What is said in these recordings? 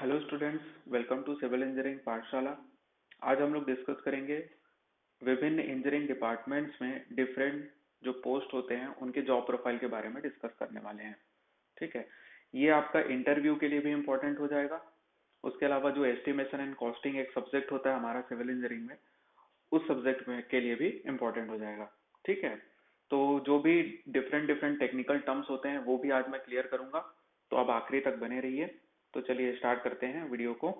Hello students, welcome to civil engineering Pathshala. आज हम लोग डिस्कस करेंगे विभिन्न इंजीनियरिंग डिपार्टमेंट्स में डिफरेंट जो पोस्ट होते हैं उनके जॉब प्रोफाइल के बारे में डिस्कस करने वाले हैं। ठीक है, ये आपका इंटरव्यू के लिए भी इम्पोर्टेंट हो जाएगा। उसके अलावा जो एस्टिमेशन एंड कॉस्टिंग एक सब्जेक्ट होता है हमारा सिविल इंजीनियरिंग में, उस सब्जेक्ट में के लिए भी इम्पोर्टेंट हो जाएगा। ठीक है, तो जो भी डिफरेंट डिफरेंट टेक्निकल टर्म्स होते हैं वो भी आज मैं क्लियर करूंगा, तो अब आखिरी तक बने रहिए। तो चलिए स्टार्ट करते हैं वीडियो को।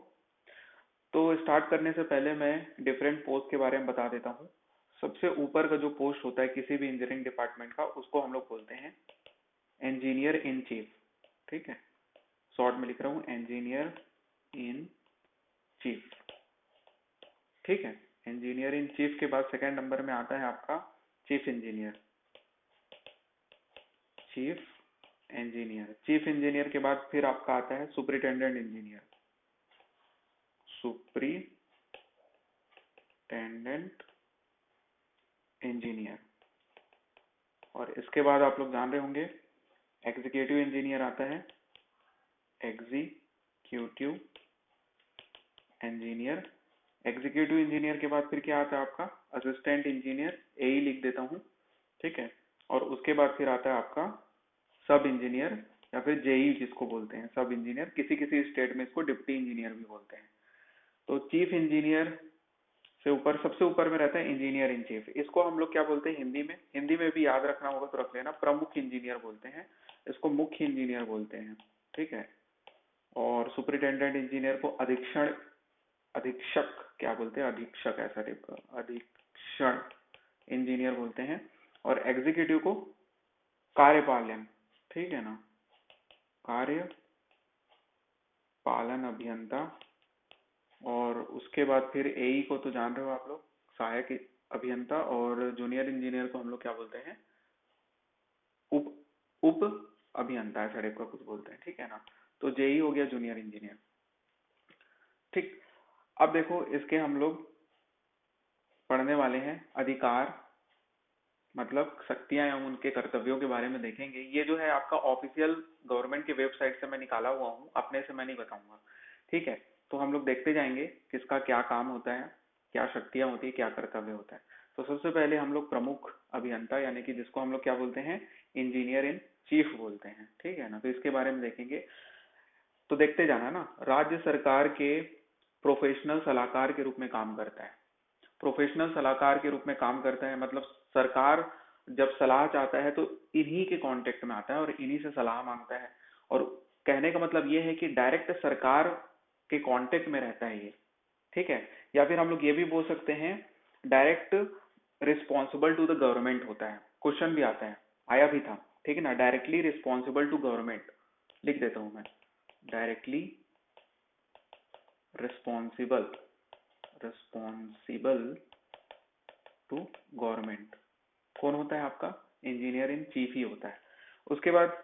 तो स्टार्ट करने से पहले मैं डिफरेंट पोस्ट के बारे में बता देता हूँ। सबसे ऊपर का जो पोस्ट होता है किसी भी इंजीनियरिंग डिपार्टमेंट का, उसको हम लोग बोलते हैं इंजीनियर इन चीफ। ठीक है, शॉर्ट में लिख रहा हूँ इंजीनियर इन चीफ। ठीक है, इंजीनियर इन चीफ के बाद सेकंड नंबर में आता है आपका chief engineer. Chief engineer, chief engineer के बाद फिर आपका आता है सुपरिटेंडेंट इंजीनियर। Superintendent engineer. और इसके बाद आप लोग जान रहे होंगे एग्जीक्यूटिव इंजीनियर आता है। Executive engineer. एग्जीक्यूटिव इंजीनियर के बाद फिर क्या आता है आपका असिस्टेंट इंजीनियर, एई लिख देता हूँ। ठीक है, और उसके बाद फिर आता है आपका सब इंजीनियर या फिर जेई जिसको बोलते हैं, सब इंजीनियर। किसी किसी स्टेट में इसको डिप्टी इंजीनियर भी बोलते हैं। तो चीफ इंजीनियर से ऊपर सबसे ऊपर में रहता है इंजीनियर इन चीफ। इसको हम लोग क्या बोलते हैं हिंदी में, हिंदी में भी याद रखना होगा तो रख लेना, प्रमुख इंजीनियर बोलते हैं। इसको मुख्य इंजीनियर बोलते हैं। ठीक है, और सुपरिटेंडेंट इंजीनियर को अधीक्षण अधीक्षक क्या बोलते हैं, अधीक्षक ऐसा टाइप का, अधीक्षण इंजीनियर बोलते हैं। और एग्जीक्यूटिव को कार्यपालन, ठीक है ना, कार्य पालन अभियंता। और उसके बाद फिर एई को तो जान रहे हो आप लोग, सहायक अभियंता। और जूनियर इंजीनियर को हम लोग क्या बोलते हैं, उप उप अभियंता ऐसा टाइप का कुछ बोलते हैं। ठीक है ना, तो जेई हो गया जूनियर इंजीनियर। ठीक, अब देखो इसके हम लोग पढ़ने वाले हैं अधिकार, मतलब शक्तियां एवं उनके कर्तव्यों के बारे में देखेंगे। ये जो है आपका ऑफिशियल गवर्नमेंट की वेबसाइट से मैं निकाला हुआ हूँ, अपने से मैं नहीं बताऊंगा। ठीक है, तो हम लोग देखते जाएंगे किसका क्या काम होता है, क्या शक्तियां होती है, क्या कर्तव्य होता है। तो सबसे पहले हम लोग प्रमुख अभियंता यानी कि जिसको हम लोग क्या बोलते हैं, इंजीनियर इन चीफ बोलते हैं। ठीक है ना, तो इसके बारे में देखेंगे। तो देखते जाना ना, राज्य सरकार के प्रोफेशनल सलाहकार के रूप में काम करता है। प्रोफेशनल सलाहकार के रूप में काम करता है मतलब सरकार जब सलाह चाहता है तो इन्हीं के कांटेक्ट में आता है और इन्हीं से सलाह मांगता है। और कहने का मतलब ये है कि डायरेक्ट सरकार के कांटेक्ट में रहता है ये। ठीक है, या फिर हम लोग ये भी बोल सकते हैं direct responsible to the government होता है। क्वेश्चन भी आता है, आया भी था। ठीक है ना, डायरेक्टली रिस्पॉन्सिबल टू गवर्नमेंट लिख देता हूं मैं, directly responsible responsible to government कौन होता है आपका, इंजीनियर इन चीफ ही होता है। उसके बाद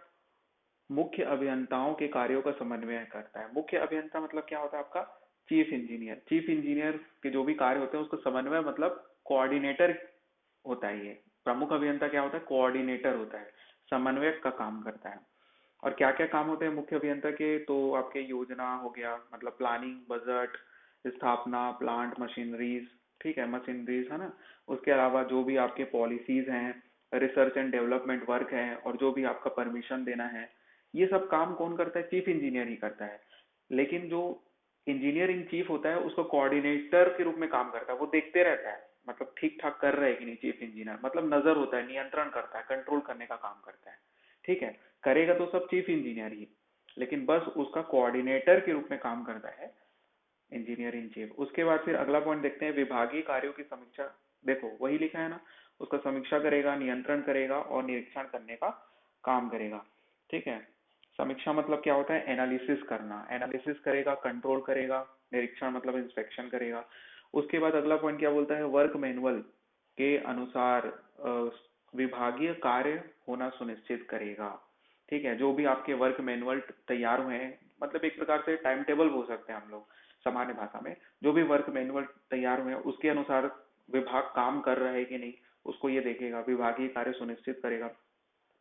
मुख्य अभियंताओं के कार्यों का समन्वय करता है। मुख्य अभियंता मतलब क्या होता है आपका, चीफ इंजीनियर। चीफ इंजीनियर के जो भी कार्य होते हैं उसको समन्वय मतलब कोऑर्डिनेटर होता है ये। प्रमुख अभियंता क्या होता है, कोऑर्डिनेटर होता है, समन्वयक का काम करता है। और क्या क्या काम होते हैं मुख्य अभियंता के, तो आपके योजना हो गया मतलब प्लानिंग, बजट, स्थापना, प्लांट, मशीनरीज। ठीक है, मशीनरीज है ना। उसके अलावा जो भी आपके पॉलिसीज हैं, रिसर्च एंड डेवलपमेंट वर्क है, और जो भी आपका परमिशन देना है, ये सब काम कौन करता है, चीफ इंजीनियर ही करता है। लेकिन जो इंजीनियर इन चीफ होता है उसको कोऑर्डिनेटर के रूप में काम करता है। वो देखते रहता है मतलब ठीक ठाक कर रहे हैं कि नहीं, चीफ इंजीनियर मतलब नजर होता है, नियंत्रण करता है, कंट्रोल करने का काम करता है। ठीक है, करेगा तो सब चीफ इंजीनियर ही, लेकिन बस उसका कोऑर्डिनेटर के रूप में काम करता है इंजीनियर इन चीफ। उसके बाद फिर अगला पॉइंट देखते हैं, विभागीय कार्यों की समीक्षा। देखो वही लिखा है ना, उसका समीक्षा करेगा, नियंत्रण करेगा और निरीक्षण करने का काम करेगा। ठीक है, समीक्षा मतलब क्या होता है, एनालिसिस करना, एनालिसिस करेगा, कंट्रोल करेगा। निरीक्षण मतलब इंस्पेक्शन करेगा। उसके बाद अगला पॉइंट क्या बोलता है, वर्क मैनुअल के अनुसार विभागीय कार्य होना सुनिश्चित करेगा। ठीक है, जो भी आपके वर्क मैनुअल तैयार हुए हैं, मतलब एक प्रकार से टाइम टेबल बोल सकते हैं हम लोग सामान्य भाषा में, जो भी वर्क मैनुअल तैयार हुए हैं उसके अनुसार विभाग काम कर रहा है कि नहीं, उसको ये देखेगा, विभागीय कार्य सुनिश्चित करेगा।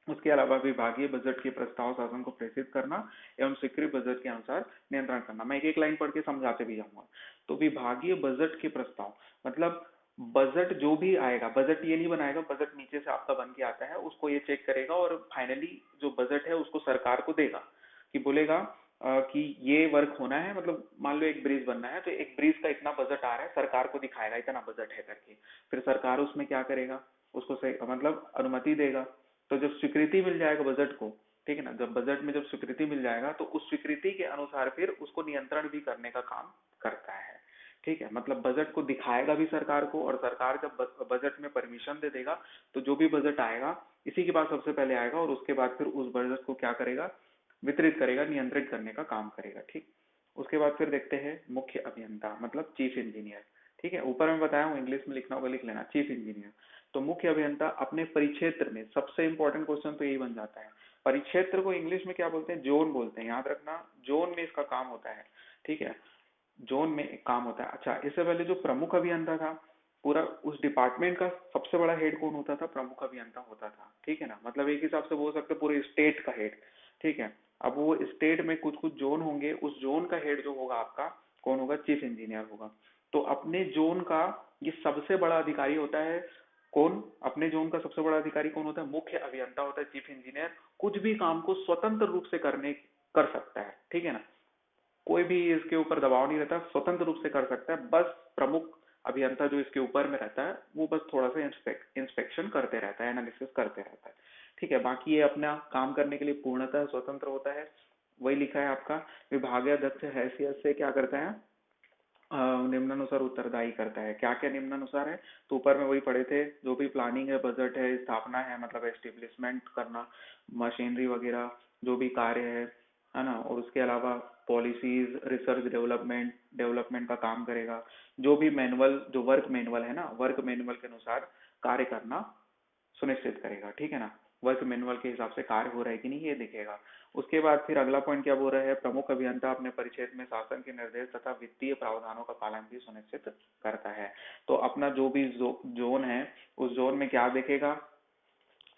उसके अलावा विभागीय बजट के प्रस्ताव शासन को प्रेषित करना एवं स्वीकृत बजट के अनुसार नियंत्रण करना। मैं एक एक लाइन पढ़ के समझाते भी जाऊंगा। तो विभागीय बजट के प्रस्ताव मतलब बजट जो भी आएगा, बजट ये नहीं बनाएगा, बजट नीचे से आपका बन के आता है, उसको ये चेक करेगा और फाइनली जो बजट है उसको सरकार को देगा, कि बोलेगा कि ये वर्क होना है। मतलब मान लो एक ब्रिज बनना है, तो एक ब्रिज का इतना बजट आ रहा है, सरकार को दिखाएगा इतना बजट है करके। फिर सरकार उसमें क्या करेगा, उसको सही मतलब अनुमति देगा। तो जब स्वीकृति मिल जाएगा बजट को, ठीक है ना, जब बजट में जब स्वीकृति मिल जाएगा तो उस स्वीकृति के अनुसार फिर उसको नियंत्रण भी करने का काम करता है। ठीक है, मतलब बजट को दिखाएगा भी सरकार को, और सरकार जब बजट में परमिशन दे देगा तो जो भी बजट आएगा इसी के पास सबसे पहले आएगा, और उसके बाद फिर उस बजट को क्या करेगा, वितरित करेगा, नियंत्रित करने का काम करेगा। ठीक, उसके बाद फिर देखते हैं मुख्य अभियंता मतलब चीफ इंजीनियर। ठीक है, ऊपर मैं बताया हूँ, इंग्लिश में लिखना होगा, लिख लेना, चीफ इंजीनियर। तो मुख्य अभियंता अपने परिक्षेत्र में, सबसे इंपॉर्टेंट क्वेश्चन तो यही बन जाता है, परिक्षेत्र को इंग्लिश में क्या बोलते हैं, जोन बोलते हैं, याद रखना, जोन में इसका काम होता है। ठीक है, जोन में एक काम होता है। अच्छा, इससे पहले जो प्रमुख अभियंता था, पूरा उस डिपार्टमेंट का सबसे बड़ा हेड कौन होता था, प्रमुख अभियंता होता था। ठीक है ना, मतलब एक हिसाब से बोल सकते पूरे स्टेट का हेड। ठीक है, अब वो स्टेट में कुछ कुछ जोन होंगे, उस जोन का हेड जो होगा आपका कौन होगा, चीफ इंजीनियर होगा। तो अपने जोन का ये सबसे बड़ा अधिकारी होता है कौन, अपने जोन का सबसे बड़ा अधिकारी कौन होता है, मुख्य अभियंता होता है, चीफ इंजीनियर। कुछ भी काम को स्वतंत्र रूप से कर सकता है। ठीक है ना, कोई भी इसके ऊपर दबाव नहीं रहता, स्वतंत्र रूप से कर सकता है। बस प्रमुख अभियंता जो इसके ऊपर में रहता है वो बस थोड़ा सा इंस्पेक्शन करते रहता है, एनालिसिस करते रहता है। ठीक है, बाकी ये अपना काम करने के लिए पूर्णतः स्वतंत्र होता है। वही लिखा है आपका, विभागाध्यक्ष हैसियत से क्या करता है, निम्नानुसार उत्तरदायी करता है। क्या क्या निम्नानुसार है, तो ऊपर में वही पढ़े थे, जो भी प्लानिंग है, बजट है, स्थापना है मतलब एस्टेब्लिशमेंट करना, मशीनरी वगैरह जो भी कार्य है ना, और उसके अलावा पॉलिसीज, रिसर्च डेवलपमेंट डेवलपमेंट का काम करेगा। जो भी मैनुअल, जो वर्क मैनुअल है ना, वर्क मैनुअल के अनुसार कार्य करना सुनिश्चित करेगा। ठीक है ना, वर्क मैनुअल के हिसाब से कार्य हो रहा है कि नहीं ये देखेगा। उसके बाद फिर अगला पॉइंट क्या बोल रहा है, प्रमुख अभियंता अपने परिक्षेत्र में शासन के निर्देश तथा वित्तीय प्रावधानों का पालन भी सुनिश्चित करता है। तो अपना जो भी जोन है, उस जोन में क्या देखेगा,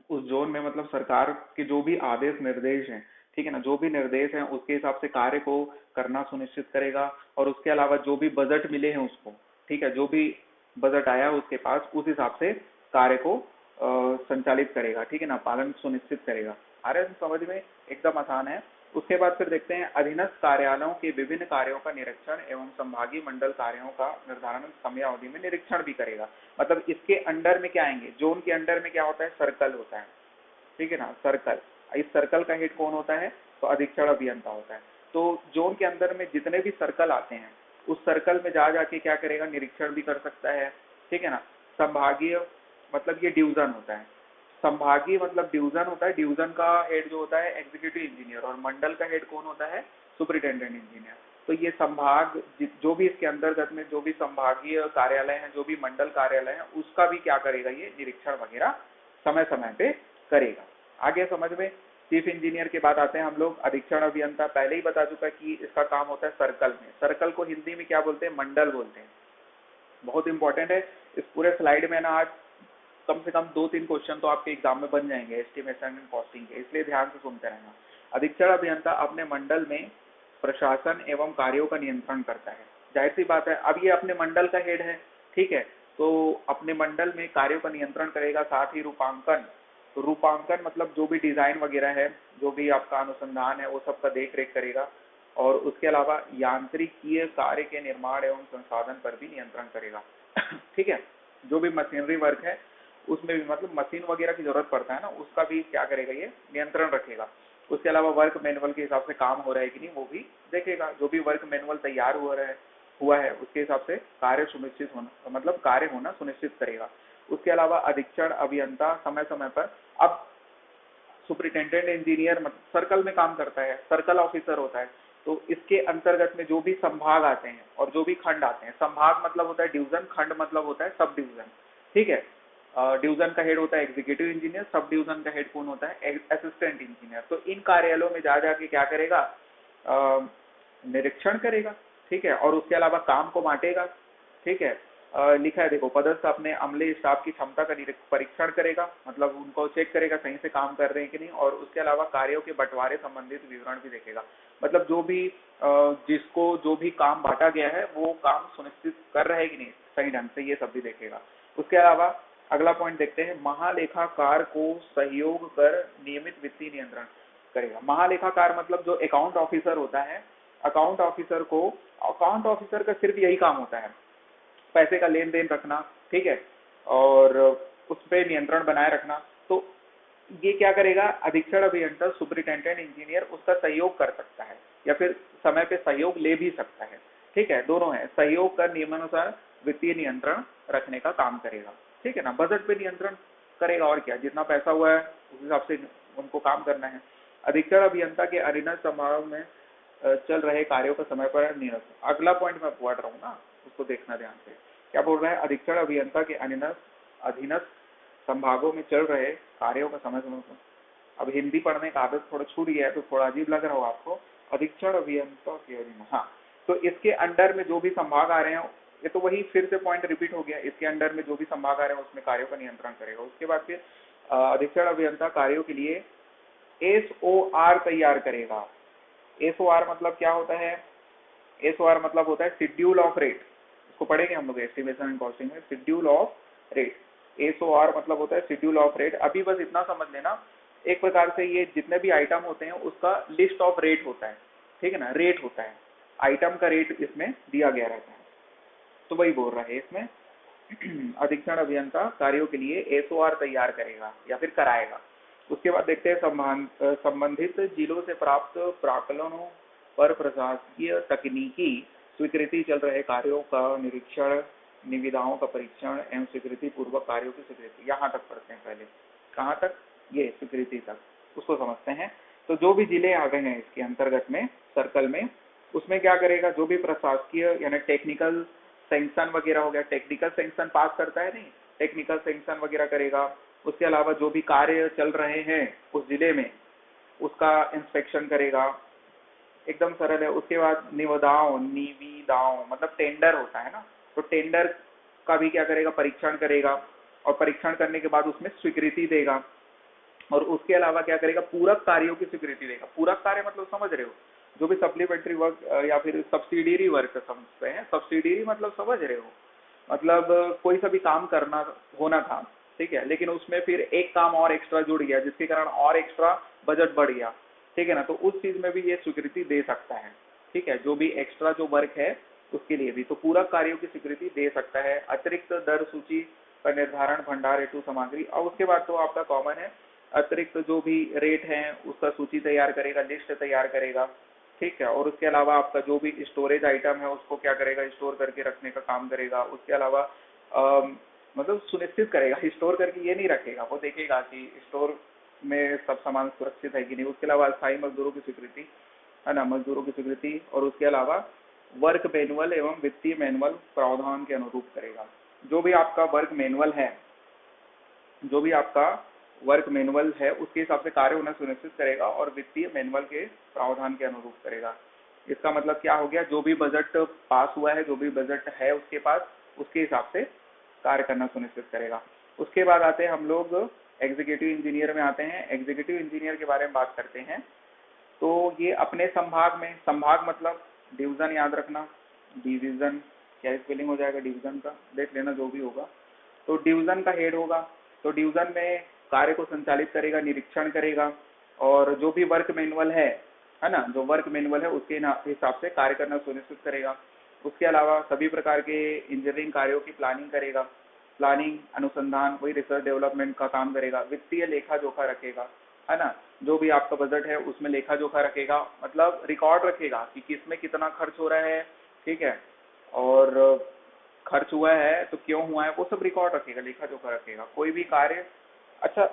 उस जोन में मतलब सरकार के जो भी आदेश निर्देश हैं, ठीक है ना, जो भी निर्देश हैं उसके हिसाब से कार्य को करना सुनिश्चित करेगा। और उसके अलावा जो भी बजट मिले हैं उसको, ठीक है, जो भी बजट आया उसके पास, उस हिसाब से कार्य को संचालित करेगा। ठीक है ना, पालन सुनिश्चित करेगा। आ रहा है समझ में, एकदम आसान है। उसके बाद फिर देखते हैं, अधीनस्थ कार्यालयों के विभिन्न कार्यों का निरीक्षण एवं संभागीय मंडल कार्यों का निर्धारण समयावधि में निरीक्षण भी करेगा। मतलब इसके अंडर में क्या आएंगे, जोन के अंडर में क्या होता है, सर्कल होता है। ठीक है ना, सर्कल, इस सर्कल का हेड कौन होता है, तो अधीक्षण अभियंता होता है। तो जोन के अंदर में जितने भी सर्कल आते हैं, उस सर्कल में जा जाके क्या करेगा, निरीक्षण भी कर सकता है। ठीक है ना, संभागीय मतलब ये डिवीजन होता है, संभागीय मतलब डिवीजन होता है, डिवीजन का हेड जो होता है एग्जीक्यूटिव इंजीनियर, और मंडल का हेड कौन होता है, सुपरिटेंडेंट इंजीनियर। तो ये संभाग जो भी इसके अंतर्गत में जो भी संभागीय कार्यालय है, जो भी मंडल कार्यालय है, उसका भी क्या करेगा, ये निरीक्षण वगैरह समय समय पे करेगा। आगे समझ में। चीफ इंजीनियर के बाद आते हैं हम लोग अधीक्षण अभियंता। पहले ही बता चुका कि इसका काम होता है सर्कल में। सर्कल को हिंदी में क्या बोलते हैं, मंडल बोलते हैं। बहुत इंपॉर्टेंट है। इस पूरे स्लाइड में ना आज कम से कम 2-3 क्वेश्चन तो आपके एग्जाम में बन जाएंगे एस्टिमेशन एंड कॉस्टिंग के, इसलिए ध्यान से सुनते रहना। अधीक्षण अभियंता अपने मंडल में प्रशासन एवं कार्यों का नियंत्रण करता है। जाहिर सी बात है, अब ये अपने मंडल का हेड है, ठीक है, तो अपने मंडल में कार्यों का नियंत्रण करेगा, साथ ही रूपांकन, तो रूपांकन मतलब जो भी डिजाइन वगैरह है, जो भी आपका अनुसंधान है, वो सबका देख रेख करेगा। और उसके अलावा यांत्रिकीय कार्य के निर्माण एवं संसाधन पर भी नियंत्रण करेगा। ठीक है, जो भी मशीनरी वर्क है उसमें भी मतलब मशीन वगैरह की जरूरत पड़ता है ना, उसका भी क्या करेगा, ये नियंत्रण रखेगा। उसके अलावा वर्क मैनुअल के हिसाब से काम हो रहा है कि नहीं वो भी देखेगा। जो भी वर्क मैनुअल तैयार हुआ है उसके हिसाब से कार्य सुनिश्चित होना, मतलब कार्य होना सुनिश्चित करेगा। उसके अलावा अधीक्षण अभियंता समय समय पर, अब सुपरिटेंडेंट इंजीनियर सर्कल में काम करता है, सर्कल ऑफिसर होता है, तो इसके अंतर्गत में जो भी संभाग आते हैं और जो भी खंड आते हैं, संभाग मतलब होता है डिवीजन, खंड मतलब होता है सब डिवीजन। ठीक है, डिवीजन का हेड होता है एग्जीक्यूटिव इंजीनियर, सब डिवीजन का हेड कौन होता है, असिस्टेंट इंजीनियर। तो इन कार्यालयों में जा जाके क्या करेगा, निरीक्षण करेगा। ठीक है, और उसके अलावा काम को बांटेगा। ठीक है, लिखा है देखो, पदस्थ अपने अमले स्टाफ की क्षमता का परीक्षण करेगा, मतलब उनको चेक करेगा सही से काम कर रहे हैं कि नहीं, और उसके अलावा कार्यों के बंटवारे संबंधित विवरण भी देखेगा। मतलब जो भी जिसको जो भी काम बांटा गया है वो काम सुनिश्चित कर रहा है कि नहीं सही ढंग से, ये सब भी देखेगा। उसके अलावा अगला पॉइंट देखते हैं, महालेखाकार को सहयोग कर नियमित वित्तीय नियंत्रण करेगा। महालेखाकार मतलब जो अकाउंट ऑफिसर होता है, अकाउंट ऑफिसर को, अकाउंट ऑफिसर का सिर्फ यही काम होता है पैसे का लेन देन रखना, ठीक है, और उस पर नियंत्रण बनाए रखना। तो ये क्या करेगा, अधीक्षण अभियंता सुपरिटेंडेंट इंजीनियर उसका सहयोग कर सकता है या फिर समय पे सहयोग ले भी सकता है, ठीक है, दोनों है। सहयोग कर नियमानुसार वित्तीय नियंत्रण रखने का काम करेगा, ठीक है ना, बजट पे नियंत्रण करेगा, और क्या, जितना पैसा हुआ है उस हिसाब से उनको काम करना है। अधीक्षण अभियंता के अधीनस्थ समारोह में चल रहे कार्यों का समय पर नियंत्रण। अगला पॉइंट मैं पढ़ रहा हूँ ना, उसको देखना ध्यान से, क्या बोल रहा है, अधीक्षण अभियंता के अधीनस्थ संभागों में चल रहे कार्यों का समय समय पर। अब हिंदी पढ़ने का आदत थोड़ा छूट गया है तो थोड़ा अजीब लग रहा होगा आपको। अधीक्षण अभियंता के अधीन, हाँ, तो इसके अंडर में जो भी संभाग आ रहे हैं, ये तो वही फिर से पॉइंट रिपीट हो गया, इसके अंडर में जो भी संभाग आ रहे हैं उसमें कार्यों का नियंत्रण करेगा। उसके बाद फिर अधीक्षण अभियंता कार्यों के लिए SOR तैयार करेगा। SOR मतलब क्या होता है, SOR मतलब होता है शेड्यूल ऑफ रेट, इसको पढ़ेंगे हम लोग एस्टिमेशन एंड कॉस्टिंग में, शेड्यूल ऑफ रेट। SOR मतलब होता है शेड्यूल ऑफ रेट। अभी बस इतना समझ लेना, एक प्रकार से ये जितने भी आइटम होते हैं उसका लिस्ट ऑफ रेट होता है, ठीक है ना, रेट होता है, आइटम का रेट इसमें दिया गया रहता है। तो वही बोल रहा है इसमें अधीक्षण अभियंता कार्यों के लिए SOR तैयार करेगा या फिर कराएगा। उसके बाद देखते हैं संबंधित जिलों से प्राप्त प्राकलनों पर प्रशासकीय तकनीकी स्वीकृति चल रहे कार्यों का निरीक्षण, निविदाओं का परीक्षण एवं स्वीकृति पूर्वक कार्यों की स्वीकृति। यहाँ तक पढ़ते हैं पहले, कहाँ तक, ये स्वीकृति तक, उसको समझते हैं। तो जो भी जिले आ गए हैं इसके अंतर्गत में सर्कल में, उसमें क्या करेगा, जो भी प्रशासकीय यानी टेक्निकल सैंक्शन वगैरह हो गया, टेक्निकल सैंक्शन पास करता है नहीं, टेक्निकल सैंक्शन वगैरह करेगा। उसके अलावा जो भी कार्य चल रहे हैं उस जिले में उसका इंस्पेक्शन करेगा, एकदम सरल है। उसके बाद निविदाओं मतलब टेंडर होता है ना, तो टेंडर का भी क्या करेगा, परीक्षण करेगा, और परीक्षण करने के बाद उसमें स्वीकृति देगा। और उसके अलावा क्या करेगा, पूरक कार्यों की स्वीकृति देगा। पूरक कार्य मतलब समझ रहे हो, जो भी सप्लीमेंट्री वर्क या फिर सब्सिडियरी वर्क समझते हैं, सब्सिडियरी मतलब समझ रहे हो, मतलब कोई सा भी काम करना होना था, ठीक है, लेकिन उसमें फिर एक काम और एक्स्ट्रा जुड़ गया जिसके कारण और एक्स्ट्रा बजट बढ़ गया, ठीक है ना, तो उस चीज में भी ये स्वीकृति दे सकता है, ठीक है, जो भी एक्स्ट्रा जो वर्क है उसके लिए भी तो पूरक कार्यों की स्वीकृति दे सकता है। अतिरिक्त दर सूची का निर्धारण, भंडार हेतु सामग्री, और उसके बाद तो आपका कॉमन है, अतिरिक्त जो भी रेट है उसका सूची तैयार करेगा, लिस्ट तैयार करेगा, ठीक है, और उसके अलावा आपका जो भी स्टोरेज आइटम है उसको क्या करेगा, स्टोर करके रखने का काम करेगा। उसके अलावा मतलब सुनिश्चित करेगा, स्टोर करके ये नहीं रखेगा, वो देखेगा कि स्टोर में सब सामान सुरक्षित है कि नहीं। उसके अलावा अस्थायी मजदूरों की स्वीकृति, है ना, मजदूरों की स्वीकृति, और उसके अलावा वर्क मैनुअल एवं वित्तीय मैनुअल प्रावधान के अनुरूप करेगा। जो भी आपका वर्क मैनुअल है, जो भी आपका वर्क मैनुअल है उसके हिसाब से कार्य होना सुनिश्चित करेगा और वित्तीय मैनुअल के प्रावधान के अनुरूप करेगा। इसका मतलब क्या हो गया, जो भी बजट पास हुआ है, जो भी बजट है उसके पास, उसके हिसाब से कार्य करना सुनिश्चित करेगा। उसके बाद आते हैं हम लोग एग्जीक्यूटिव इंजीनियर में आते हैं। एग्जीक्यूटिव इंजीनियर के बारे में बात करते हैं, तो ये अपने संभाग में, संभाग मतलब डिवीजन याद रखना, डिवीजन क्या स्पेलिंग हो जाएगा डिवीजन का, देख लेना जो भी होगा, तो डिवीजन का हेड होगा। तो डिवीजन में कार्य को संचालित करेगा, निरीक्षण करेगा, और जो भी वर्क मैनुअल है ना, जो वर्क मैनुअल है उसके हिसाब से कार्य करना सुनिश्चित करेगा। उसके अलावा सभी प्रकार के इंजीनियरिंग कार्यों की प्लानिंग करेगा, प्लानिंग, अनुसंधान, वही रिसर्च डेवलपमेंट का काम करेगा। वित्तीय लेखा जोखा रखेगा, है ना, जो भी आपका बजट है उसमें लेखा जोखा रखेगा, मतलब रिकॉर्ड रखेगा कि किसमें कितना खर्च हो रहा है, ठीक है, और खर्च हुआ है तो क्यों हुआ है, वो सब रिकॉर्ड रखेगा, लेखा जोखा रखेगा। कोई भी कार्य, अच्छा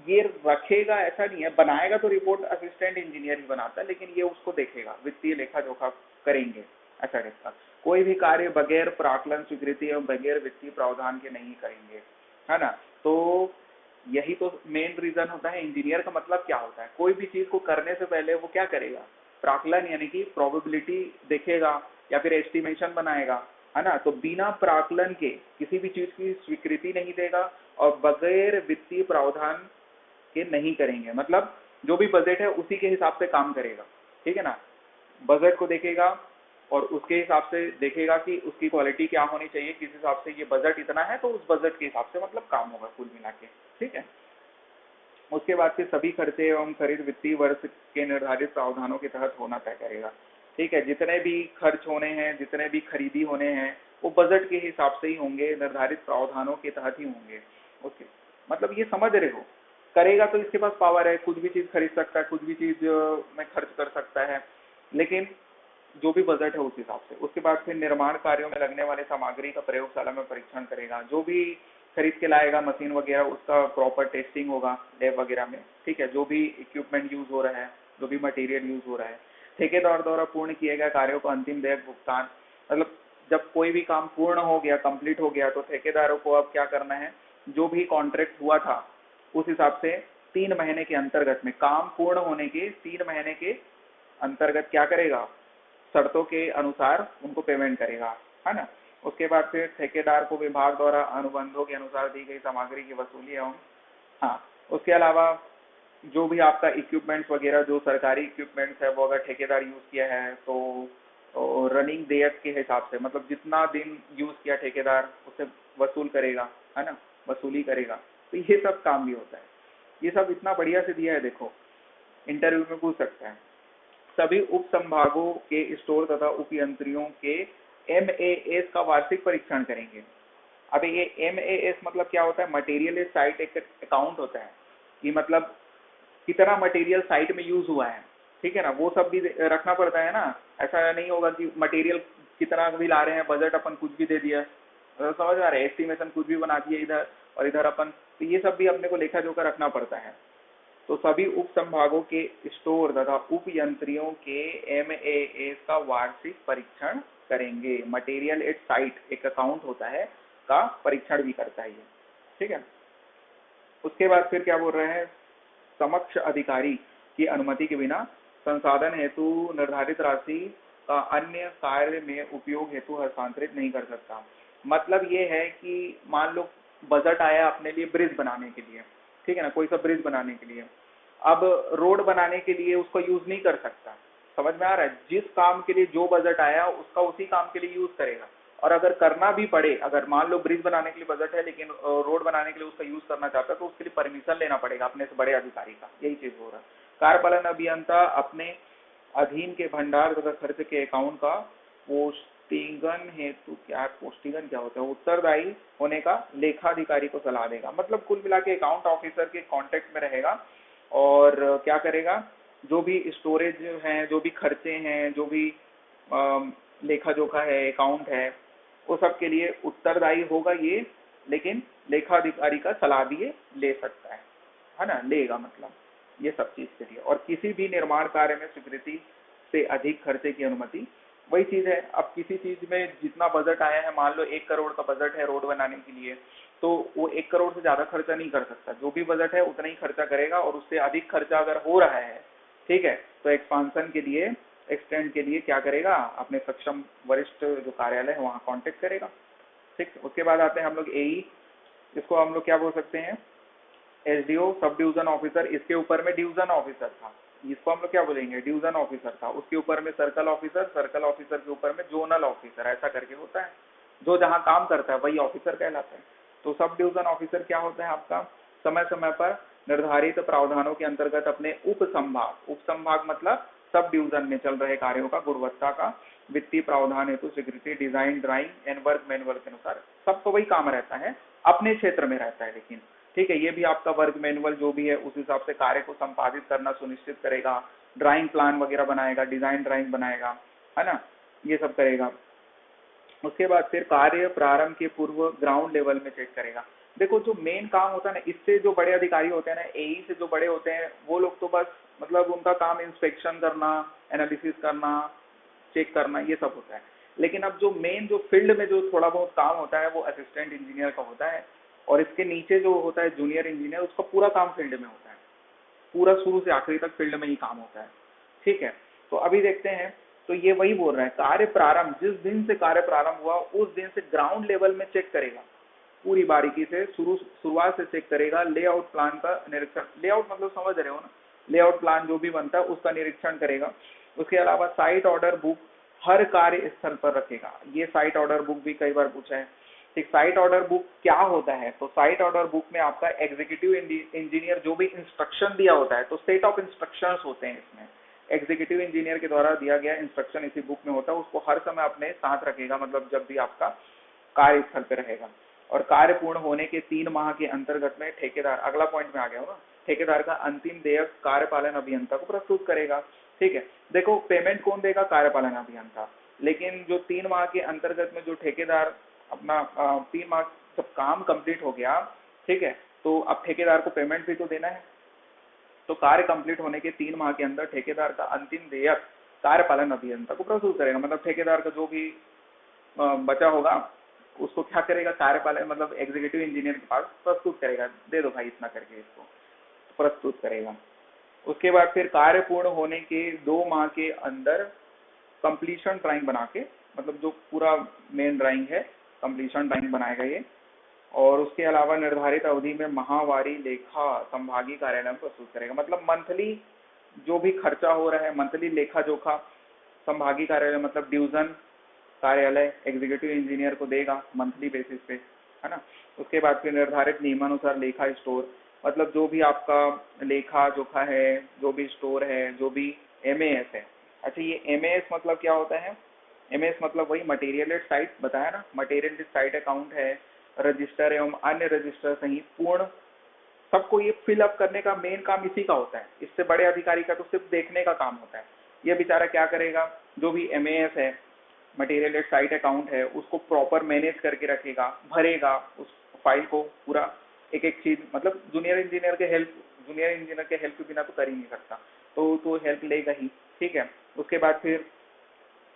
ये रखेगा ऐसा नहीं है, बनाएगा तो रिपोर्ट असिस्टेंट इंजीनियर ही बनाता है, लेकिन ये उसको देखेगा, वित्तीय लेखा जोखा करेंगे ऐसा रहता। कोई भी कार्य बगैर प्राक्कलन स्वीकृति एवं बगैर वित्तीय प्रावधान के नहीं करेंगे, है ना। तो यही तो मेन रीजन होता है। इंजीनियर का मतलब क्या होता है, कोई भी चीज को करने से पहले वो क्या करेगा, प्राक्कलन यानी कि प्रोबेबिलिटी देखेगा या फिर एस्टिमेशन बनाएगा, है ना। तो बिना प्राक्कलन के किसी भी चीज की स्वीकृति नहीं देगा और बगैर वित्तीय प्रावधान के नहीं करेंगे। मतलब जो भी बजट है उसी के हिसाब से काम करेगा, ठीक है ना। बजट को देखेगा और उसके हिसाब से देखेगा कि उसकी क्वालिटी क्या होनी चाहिए, किस हिसाब से ये बजट इतना है तो उस बजट के हिसाब से मतलब काम होगा कुल मिला के, ठीक है। उसके बाद फिर सभी खर्चे एवं खरीद वित्तीय वर्ष के निर्धारित प्रावधानों के तहत होना तय करेगा, ठीक है। जितने भी खर्च होने हैं, जितने भी खरीदी होने हैं, वो बजट के हिसाब से ही होंगे, निर्धारित प्रावधानों के तहत ही होंगे। ओके, मतलब ये समझ रहे हो। करेगा तो इसके पास पावर है, कुछ भी चीज खरीद सकता है, कुछ भी चीज में खर्च कर सकता है, लेकिन जो भी बजट है उस हिसाब से। उसके बाद फिर निर्माण कार्यों में लगने वाले सामग्री का प्रयोगशाला में परीक्षण करेगा। जो भी खरीद के लाएगा मशीन वगैरह, उसका प्रॉपर टेस्टिंग होगा लैब वगैरह में, ठीक है। जो भी इक्विपमेंट यूज हो रहा है, जो भी मटेरियल यूज हो रहा है, ठेकेदार द्वारा पूर्ण किए गए कार्यों को अंतिम देयक भुगतान, मतलब जब कोई भी काम पूर्ण हो गया, कंप्लीट हो गया, तो ठेकेदारों को अब क्या करना है, जो भी कॉन्ट्रैक्ट हुआ था उस हिसाब से 3 महीने के अंतर्गत में, काम पूर्ण होने के 3 महीने के अंतर्गत क्या करेगा, शर्तों के अनुसार उनको पेमेंट करेगा, है ना। उसके बाद फिर ठेकेदार को विभाग द्वारा अनुबंधों के अनुसार दी गई सामग्री की वसूली एवं, हाँ, उसके अलावा जो भी आपका इक्विपमेंट्स वगैरह, जो सरकारी इक्विपमेंट्स है, वो अगर ठेकेदार यूज किया है तो रनिंग देयक के हिसाब से, मतलब जितना दिन यूज किया ठेकेदार उससे वसूल करेगा, है ना, वसूली करेगा। तो ये सब काम भी होता है। ये सब इतना बढ़िया से दिया है, देखो इंटरव्यू में पूछ सकता है। सभी उप संभागों के स्टोर तथा उपयंत्रियों के MAS का वार्षिक परीक्षण करेंगे। अब ये MAS मतलब क्या होता है, मटेरियल साइट एक अकाउंट होता है, कि मतलब कितना मटेरियल साइट में यूज हुआ है, ठीक है ना, वो सब भी रखना पड़ता है ना। ऐसा नहीं होगा कि मटेरियल कितना भी ला रहे हैं, बजट अपन कुछ भी दे दिया, समझ आ रहा है, एस्टिमेशन कुछ भी बना दिया इधर और इधर अपन, तो ये सब भी अपने को लेखा जोखा रखना पड़ता है। तो सभी उप संभागों के स्टोर तथा उप यंत्रियों के MAS का वार्षिक परीक्षण करेंगे। मटेरियल एट साइट एक अकाउंट होता है का परीक्षण भी करता है ये, ठीक है। उसके बाद फिर क्या बोल रहे हैं, समक्ष अधिकारी की अनुमति के बिना संसाधन हेतु निर्धारित राशि का अन्य कार्य में उपयोग हेतु हस्तांतरित नहीं कर सकता। मतलब ये है कि मान लो बजट आया अपने लिए ब्रिज बनाने के लिए, ठीक है ना, कोई सा ब्रिज बनाने के लिए, अब रोड बनाने के लिए उसको यूज नहीं कर सकता। समझ में आ रहा है, जिस काम के लिए जो बजट आया उसका उसी काम के लिए यूज करेगा। और अगर करना भी पड़े, अगर मान लो ब्रिज बनाने के लिए बजट है लेकिन रोड बनाने के लिए उसका यूज करना चाहता है, तो उसके लिए परमिशन लेना पड़ेगा अपने से बड़े अधिकारी का। यही चीज हो रहा है। कार्यपालन अभियंता अपने अधीन के भंडार तथा खर्च के अकाउंट का पोस्टिंगन हेतु, क्या पोस्टिंगन क्या होता है, उत्तरदायी होने का लेखाधिकारी को सलाह देगा। मतलब कुल मिला के अकाउंट ऑफिसर के कांटेक्ट में रहेगा और क्या करेगा, जो भी स्टोरेज हैं, जो भी खर्चे हैं, जो भी लेखा जोखा है, अकाउंट है, वो सब के लिए उत्तरदायी होगा ये, लेकिन लेखाधिकारी का सलाह दिए ले सकता है ना, लेगा मतलब ये सब चीज के लिए। और किसी भी निर्माण कार्य में स्वीकृति से अधिक खर्चे की अनुमति, वही चीज है। अब किसी चीज में जितना बजट आया है, मान लो 1 करोड़ का बजट है रोड बनाने के लिए, तो वो 1 करोड़ से ज्यादा खर्चा नहीं कर सकता। जो भी बजट है उतना ही खर्चा करेगा, और उससे अधिक खर्चा अगर हो रहा है, ठीक है, तो एक्सपांसन के लिए, एक्सटेंड के लिए क्या करेगा, अपने सक्षम वरिष्ठ जो कार्यालय है वहाँ कांटेक्ट करेगा, ठीक। उसके बाद आते हैं हम लोग AE, इसको हम लोग क्या बोल सकते हैं, SDO सब डिवीजन ऑफिसर। इसके ऊपर में डिवीजन ऑफिसर था, इसको हम लोग क्या बोलेंगे, डिवीजन ऑफिसर था। उसके ऊपर में सर्कल ऑफिसर, सर्कल ऑफिसर के ऊपर में जोनल ऑफिसर, ऐसा करके होता है। जो जहाँ काम करता है वही ऑफिसर कहलाता है। तो सब डिवीजन ऑफिसर क्या होता है आपका, समय समय पर निर्धारित प्रावधानों के अंतर्गत अपने उप संभाग, उप संभाग मतलब सब डिवीजन में चल रहे कार्यों का गुणवत्ता का वित्तीय प्रावधान हेतु स्वीकृति, design, drawing and work manual के अनुसार, सबको वही काम रहता है, अपने क्षेत्र में रहता है लेकिन, ठीक है। ये भी आपका वर्क मैनुअल जो भी है उस हिसाब से कार्य को संपादित करना सुनिश्चित करेगा, ड्राइंग प्लान वगैरह बनाएगा, डिजाइन ड्राइंग बनाएगा, है ना, ये सब करेगा। उसके बाद फिर कार्य प्रारंभ के पूर्व ग्राउंड लेवल में चेक करेगा। देखो जो मेन काम होता है ना, इससे जो बड़े अधिकारी होते हैं ना, AE से जो बड़े होते हैं, वो लोग तो बस मतलब उनका काम इंस्पेक्शन करना, एनालिसिस करना, चेक करना, ये सब होता है। लेकिन अब जो मेन जो फील्ड में जो थोड़ा बहुत काम होता है वो असिस्टेंट इंजीनियर का होता है, और इसके नीचे जो होता है जूनियर इंजीनियर, उसका पूरा काम फील्ड में होता है, पूरा शुरू से आखिरी तक फील्ड में ही काम होता है, ठीक है। तो अभी देखते हैं, तो ये वही बोल रहा है, कार्य प्रारंभ, जिस दिन से कार्य प्रारंभ हुआ उस दिन से ग्राउंड लेवल में चेक करेगा, पूरी बारीकी से शुरुआत से चेक करेगा, लेआउट प्लान का निरीक्षण, लेआउट मतलब समझ रहे हो ना, लेआउट प्लान जो भी बनता है उसका निरीक्षण करेगा। उसके अलावा साइट ऑर्डर बुक हर कार्य स्थल पर रखेगा, ये साइट ऑर्डर बुक भी कई बार पूछा है। ठीक, साइट ऑर्डर बुक क्या होता है, तो साइट ऑर्डर बुक में आपका एग्जीक्यूटिव इंजीनियर जो भी इंस्ट्रक्शन दिया होता है, तो सेट ऑफ इंस्ट्रक्शंस होते हैं इसमें, एग्जीक्यूटिव इंजीनियर के द्वारा दिया गया इंस्ट्रक्शन इसी बुक में होता है, उसको हर समय अपने साथ रखेगा, मतलब जब भी आपका कार्यस्थल पे रहेगा। और कार्य पूर्ण होने के 3 माह के अंतर्गत में ठेकेदार, अगला पॉइंट में आ गया होगा, ठेकेदार का अंतिम देयक कार्यपालन अभियंता को प्रस्तुत करेगा। ठीक है, देखो पेमेंट कौन देगा, कार्यपालन अभियंता, लेकिन जो 3 माह के अंतर्गत में जो ठेकेदार अपना 3 माह जब काम कंप्लीट हो गया, ठीक है, तो अब ठेकेदार को पेमेंट भी तो देना है, तो कार्य कंप्लीट होने के 3 माह के अंदर ठेकेदार का अंतिम देयक कार्यपालन अभियंता को प्रस्तुत करेगा, मतलब ठेकेदार का जो भी बचा होगा उसको क्या करेगा, कार्यपालन मतलब एग्जीक्यूटिव इंजीनियर के पास प्रस्तुत करेगा, दे दो भाई इतना करके, इसको प्रस्तुत करेगा। उसके बाद फिर कार्य पूर्ण होने के 2 माह के अंदर कंप्लीशन ड्राइंग बना के, मतलब जो पूरा मेन ड्राइंग है कंप्लीशन ड्राइंग बनाएगा ये, और उसके अलावा निर्धारित अवधि में महावारी लेखा संभागीय कार्यालय में प्रस्तुत करेगा, मतलब मंथली जो भी खर्चा हो रहा है, मंथली लेखा जोखा संभागीय कार्यालय मतलब डिवीजन कार्यालय एग्जीक्यूटिव इंजीनियर को देगा मंथली बेसिस पे, है ना। उसके बाद फिर निर्धारित नियमानुसार लेखा स्टोर, मतलब जो भी आपका लेखा जोखा है, जो भी स्टोर है, जो भी एमएएस है। अच्छा, ये एमएएस मतलब क्या होता है, एमएएस मतलब वही मटेरियल साइट बताया ना, मटेरियल साइट अकाउंट है, रजिस्टर एवं अन्य रजिस्टर सहित पूर्ण सबको ये फिलअप करने का मेन काम इसी का होता है, इससे बड़े अधिकारी का तो सिर्फ देखने का काम होता है। ये बेचारा क्या करेगा, जो भी एमएएस है मटेरियल साइट अकाउंट है उसको प्रॉपर मैनेज करके रखेगा, भरेगा उस फाइल को पूरा, एक एक चीज, मतलब जूनियर इंजीनियर के हेल्प के बिना तो कर ही नहीं सकता, तो हेल्प लेगा ही। ठीक है, उसके बाद फिर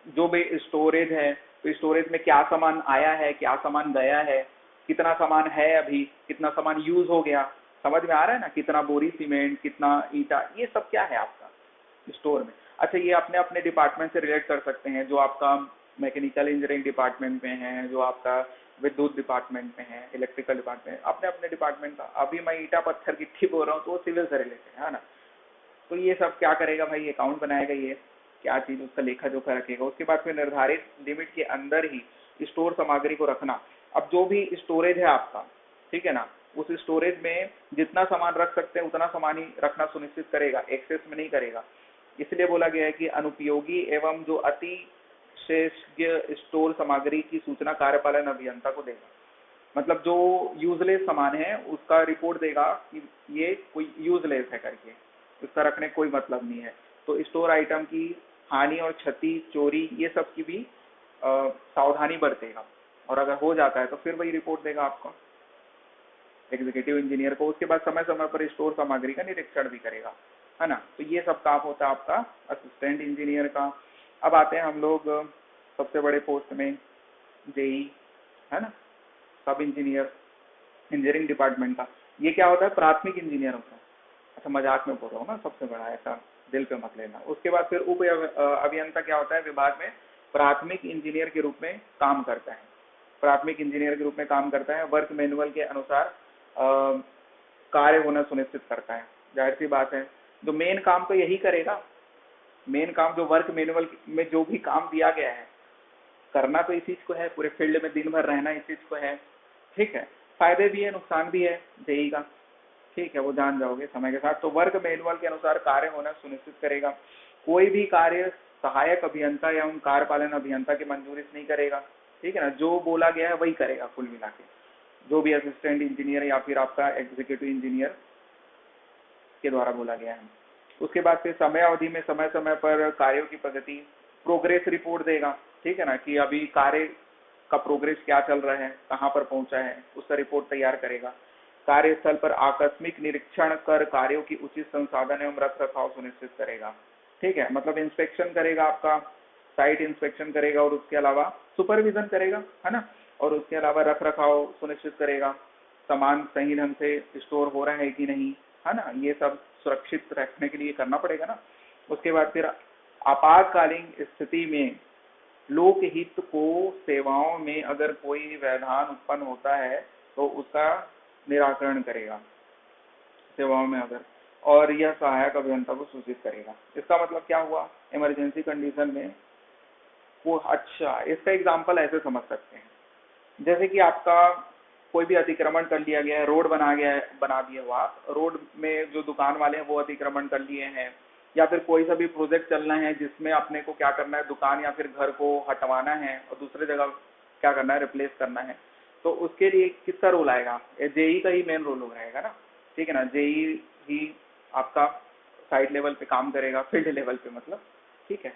जो भी स्टोरेज है, तो स्टोरेज में क्या सामान आया है, क्या सामान गया है, कितना सामान है अभी, कितना सामान यूज हो गया, समझ में आ रहा है ना, कितना बोरी सीमेंट, कितना ईटा, ये सब क्या है आपका स्टोर में। अच्छा, ये अपने अपने डिपार्टमेंट से रिलेट कर सकते हैं, जो आपका मैकेनिकल इंजीनियरिंग डिपार्टमेंट में है, जो आपका विद्युत डिपार्टमेंट में है, इलेक्ट्रिकल डिपार्टमेंट, अपने अपने डिपार्टमेंट का। अभी मैं ईटा पत्थर गिट्टी बोल रहा हूँ तो वो सिविल से रिलेटेड है ना। तो ये सब क्या करेगा भाई, अकाउंट बनाएगा, ये क्या चीज उसका लेखा जोखा रखेगा। उसके बाद फिर निर्धारित लिमिट के अंदर ही स्टोर सामग्री को रखना। अब जो भी स्टोरेज है आपका, ठीक है ना, उस स्टोरेज में जितना सामान रख सकते हैं उतना सामान ही रखना सुनिश्चित करेगा, एक्सेस में नहीं करेगा। इसलिए बोला गया है कि अनुपयोगी एवं जो अति शेष स्टोर सामग्री की सूचना कार्यपालन अभियंता को देगा, मतलब जो यूजलेस सामान है उसका रिपोर्ट देगा कि ये कोई यूजलेस है करके, उसका रखने कोई मतलब नहीं है। तो स्टोर आइटम की हानि और क्षति, चोरी, ये सब की भी सावधानी बरतेगा, और अगर हो जाता है तो फिर वही रिपोर्ट देगा आपको एग्जीक्यूटिव इंजीनियर को। उसके बाद समय समय पर स्टोर सामग्री का निरीक्षण भी करेगा, है ना। तो ये सब काम होता है आपका असिस्टेंट इंजीनियर का। अब आते हैं हम लोग सबसे बड़े पोस्ट में, जेई, है ना, सब इंजीनियर इंजीनियरिंग डिपार्टमेंट का। ये क्या होता है, प्राथमिक इंजीनियर होता है। अच्छा, मजाक में बोल रहा हूँ ना, सबसे बड़ा, ऐसा दिल पे मत लेना। उसके बाद फिर उप अभियंता क्या होता है, विभाग में प्राथमिक इंजीनियर के रूप में काम करता है। प्राथमिक इंजीनियर के रूप में काम करता है, वर्क मैनुअल के अनुसार कार्य होना सुनिश्चित करता है। जाहिर सी बात है, जो मेन काम तो यही करेगा, मेन काम जो वर्क मैनुअल में जो भी काम दिया गया है करना तो इस चीज को है, पूरे फील्ड में दिन भर रहना इस चीज को है। ठीक है, फायदे भी है नुकसान भी है जेई का, ठीक है, वो जान जाओगे समय के साथ। तो वर्क मैनुअल के अनुसार कार्य होना सुनिश्चित करेगा। कोई भी कार्य सहायक अभियंता या उन कार्यपालन अभियंता की मंजूरी से नहीं करेगा, ठीक है ना, जो बोला गया है वही करेगा कुल मिला के, जो भी असिस्टेंट इंजीनियर या फिर आपका एग्जीक्यूटिव इंजीनियर के द्वारा बोला गया है। उसके बाद फिर समय अवधि में समय समय पर कार्यों की प्रगति, प्रोग्रेस रिपोर्ट देगा, ठीक है ना, कि अभी कार्य का प्रोग्रेस क्या चल रहा है, कहाँ पर पहुंचा है, उसका रिपोर्ट तैयार करेगा। कार्यस्थल पर आकस्मिक निरीक्षण कर कार्यों की उचित संसाधन एवं रख रखाव सुनिश्चित करेगा। ठीक है, मतलब इंस्पेक्शन करेगा, आपका साइट इंस्पेक्शन करेगा, और उसके अलावा सुपरविजन करेगा, है ना, और उसके अलावा रख रखाव सुनिश्चित करेगा, सामान सही ढंग से स्टोर हो रहा है कि नहीं, है ना, ये सब सुरक्षित रखने के लिए करना पड़ेगा ना। उसके बाद फिर आपातकालीन स्थिति में लोकहित को सेवाओं में अगर कोई व्यवधान उत्पन्न होता है तो उसका निराकरण करेगा सेवाओं में अगर, और यह सहायक अभियंता को सूचित करेगा। इसका मतलब क्या हुआ, इमरजेंसी कंडीशन में वो, अच्छा इसका एग्जांपल ऐसे समझ सकते हैं, जैसे कि आपका कोई भी अतिक्रमण कर लिया गया है, रोड बना दिया हुआ, रोड में जो दुकान वाले हैं वो अतिक्रमण कर लिए हैं, या फिर कोई सा भी प्रोजेक्ट चलना है जिसमें अपने को क्या करना है, दुकान या फिर घर को हटवाना है और दूसरे जगह क्या करना है, रिप्लेस करना है, तो उसके लिए किसका रोल आएगा, जेई का ही मेन रोल रहेगा ना, ठीक है ना। जेई ही आपका साइट लेवल पे काम करेगा, फील्ड लेवल पे मतलब, ठीक है,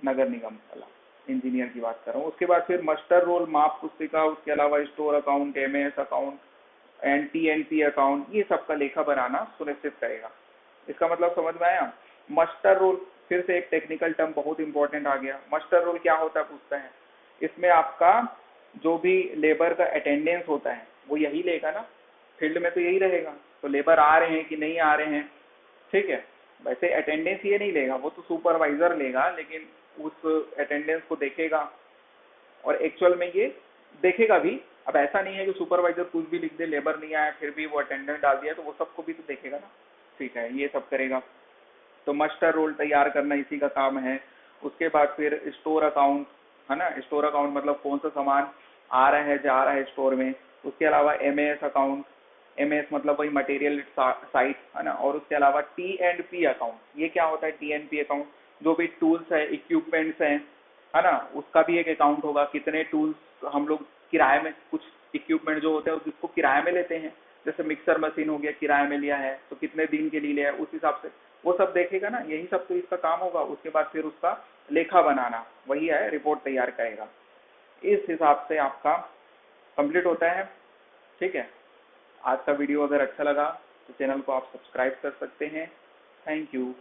नगर निगम वाला इंजीनियर की बात कर रहा हूँ। उसके बाद फिर मास्टर रोल माप पुस्तिका, उसके अलावा store account, MS account, NTNP account, ये सबका लेखा बनाना सुनिश्चित करेगा। इसका मतलब समझ में आया। मास्टर रोल, फिर से एक टेक्निकल टर्म बहुत इंपॉर्टेंट आ गया, मास्टर रोल क्या होता है पूछता है। इसमें आपका जो भी लेबर का अटेंडेंस होता है वो यही लेगा ना, फील्ड में तो यही रहेगा, तो लेबर आ रहे हैं कि नहीं आ रहे हैं, ठीक है। वैसे अटेंडेंस ये नहीं लेगा, वो तो सुपरवाइजर लेगा, लेकिन उस अटेंडेंस को देखेगा और एक्चुअल में ये देखेगा भी। अब ऐसा नहीं है कि सुपरवाइजर कुछ भी लिख दे, लेबर नहीं आया फिर भी वो अटेंडेंस डाल दिया, तो वो सबको भी तो देखेगा ना, ठीक है, ये सब करेगा। तो मास्टर रोल तैयार करना इसी का काम है। उसके बाद फिर स्टोर अकाउंट, है ना, स्टोर अकाउंट मतलब कौन सा सामान आ रहा है जा रहा है स्टोर में। उसके अलावा एमएस अकाउंट, एमएस मतलब वही मटेरियल साइट, है ना। और उसके अलावा टी&पी अकाउंट, ये क्या होता है टी&पी अकाउंट, जो भी टूल्स है, इक्विपमेंट्स हैं, है ना, उसका भी एक अकाउंट होगा। कितने टूल्स हम लोग किराए में, कुछ इक्विपमेंट जो होते हैं उसको किराए में लेते हैं, जैसे मिक्सर मशीन हो गया, किराए में लिया है तो कितने दिन के लिए लिया है, उस हिसाब से वो सब देखेगा ना, यही सब तो इसका काम होगा। उसके बाद फिर उसका लेखा बनाना, वही है, रिपोर्ट तैयार करेगा। इस हिसाब से आपका कंप्लीट होता है, ठीक है। आज का वीडियो अगर अच्छा लगा तो चैनल को आप सब्सक्राइब कर सकते हैं। Thank you.